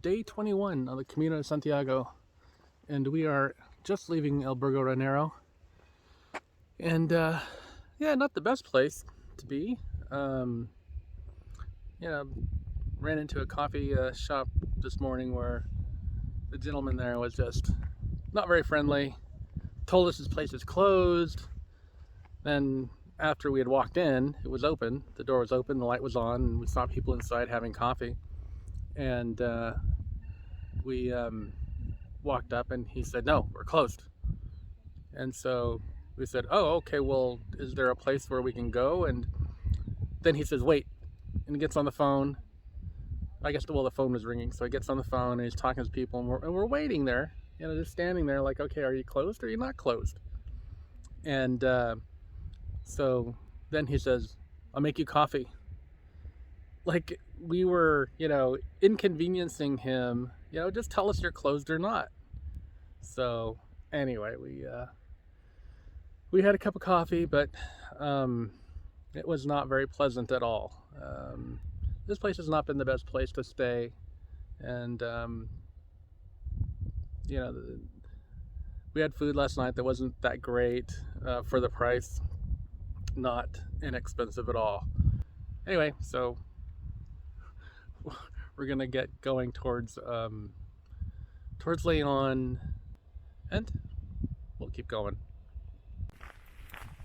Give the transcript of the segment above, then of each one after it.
day 21 on the Camino de Santiago, and we are just leaving El Burgo Ranero. And yeah, not the best place to be. Ran into a coffee shop this morning where the gentleman there was just not very friendly. Told us his place is closed. Then after we had walked in, it was open. The door was open, the light was on, and we saw people inside having coffee. And we walked up and he said, "No, we're closed." And so we said, "Oh, okay, well, is there a place where we can go?" And then he says, "Wait," and he gets on the phone. I guess, well, the phone was ringing, so he gets on the phone and he's talking to people, and we're waiting there, just standing there like, okay, are you closed or are you not closed? And so then he says, "I'll make you coffee." Like we were, inconveniencing him, just tell us you're closed or not. So anyway, we had a cup of coffee, but it was not very pleasant at all. This place has not been the best place to stay, and we had food last night that wasn't that great for the price. Not inexpensive at all. Anyway, so we're gonna get going towards Leon, and we'll keep going.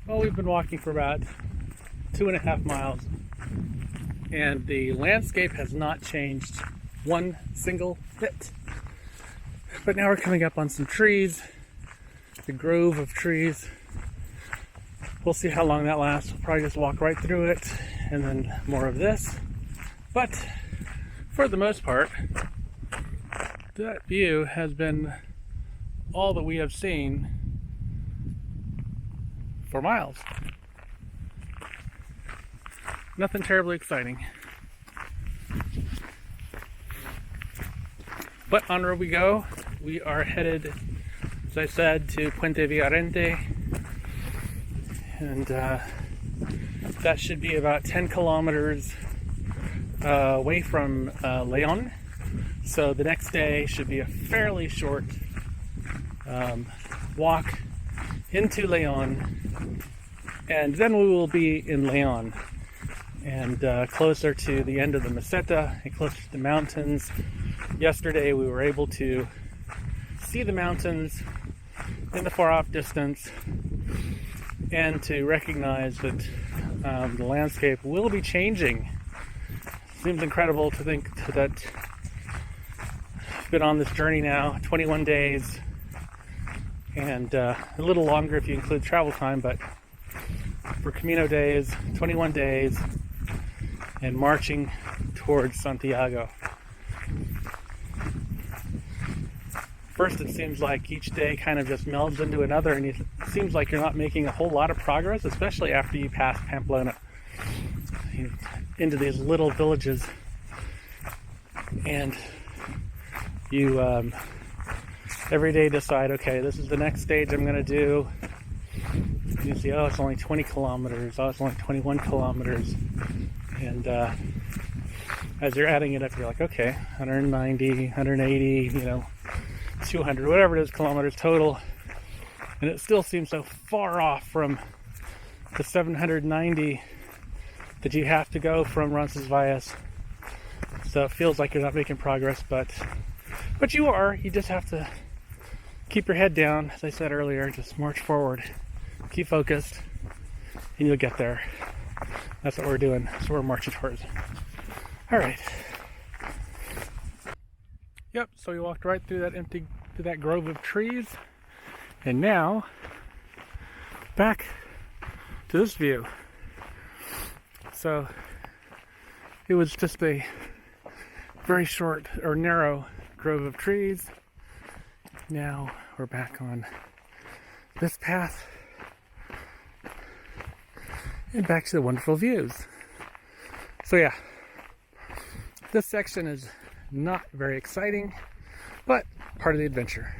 Well, we've been walking for about 2.5 miles, and the landscape has not changed one single bit. But now we're coming up on some trees, the grove of trees. We'll see how long that lasts. We'll probably just walk right through it and then more of this. But for the most part, that view has been all that we have seen for miles. Nothing terribly exciting. But onward we go. We are headed, as I said, to Puente Villarente. And that should be about 10 kilometers away from Leon. So the next day should be a fairly short walk into Leon. And then we will be in Leon, and closer to the end of the meseta and closer to the mountains. Yesterday we were able to see the mountains in the far off distance and to recognize that the landscape will be changing. Seems incredible to think that I've been on this journey now 21 days, and a little longer if you include travel time, but for Camino days, 21 days, and marching towards Santiago. First, it seems like each day kind of just melds into another, and it seems like you're not making a whole lot of progress, especially after you pass Pamplona into these little villages, and you every day decide, okay, this is the next stage I'm going to do. You see, oh, it's only 20 kilometers, oh, it's only 21 kilometers, and as you're adding it up, you're like, okay, 190, 180, 200, whatever it is, kilometers total, and it still seems so far off from the 790 that you have to go from Roncesvalles. So it feels like you're not making progress, but you are. You just have to keep your head down, as I said earlier. Just march forward, keep focused, and you'll get there. That's what we're doing. That's what we're marching towards. All right. Yep, so we walked right through that grove of trees, and now back to this view. So it was just a very short or narrow grove of trees. Now we're back on this path and back to the wonderful views. So yeah, this section is not very exciting, but part of the adventure.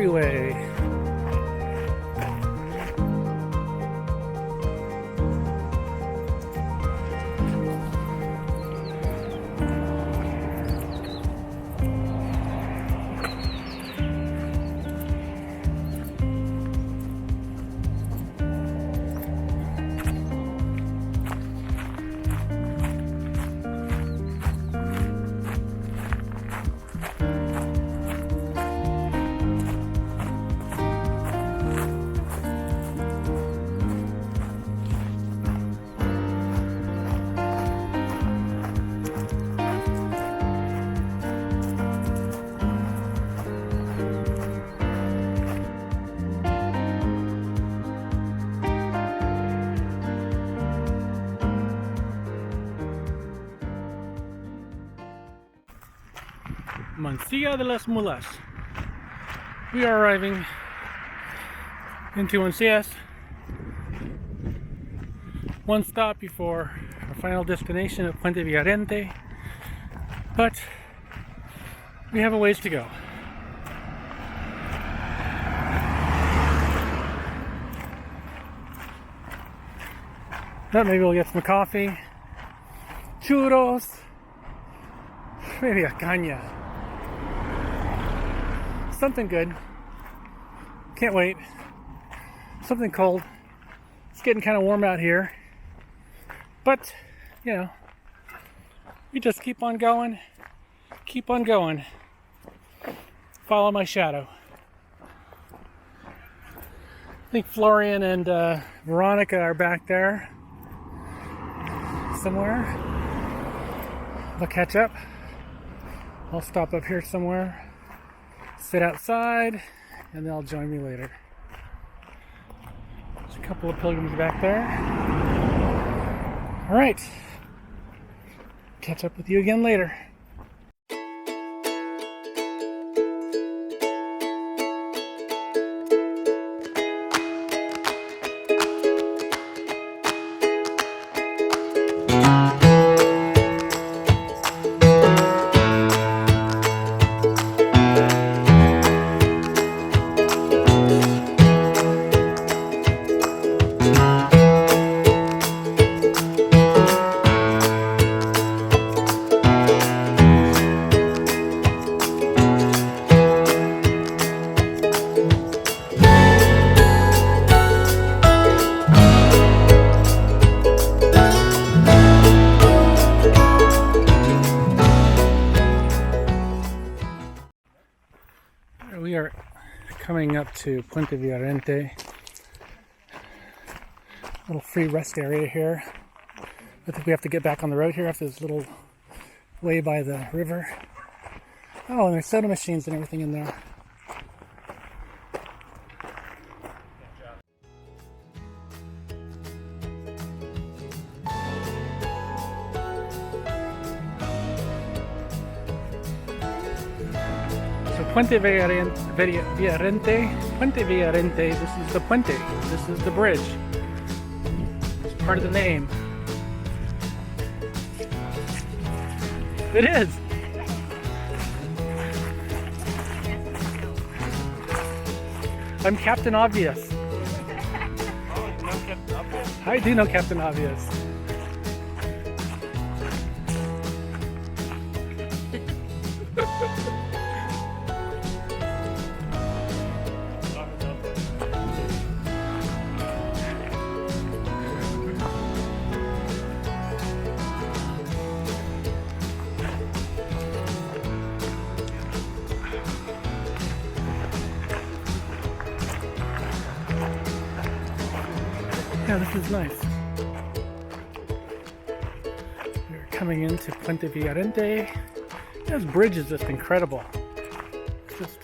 freeway. Mansilla de las Mulas. We are arriving into Mansilla. One stop before our final destination of Puente Villarente, but we have a ways to go. But maybe we'll get some coffee, churros, maybe a caña. Something good. Can't wait. Something cold. It's getting kind of warm out here. But, you know, we just keep on going. Keep on going. Follow my shadow. I think Florian and Veronica are back there somewhere. They'll catch up. I'll stop up here somewhere, sit outside, and they'll join me later. There's a couple of pilgrims back there. All right. Catch up with you again later. We are coming up to Puente Villarente, little free rest area here. I think we have to get back on the road here after this little way by the river. Oh, and there's soda machines and everything in there. Puente Villarente, this is the puente, this is the bridge. It's part of the name. It is. I'm Captain Obvious. I do know Captain Obvious. Yeah, this is nice. We're coming into Puente Villarente. This bridge is just incredible. It's just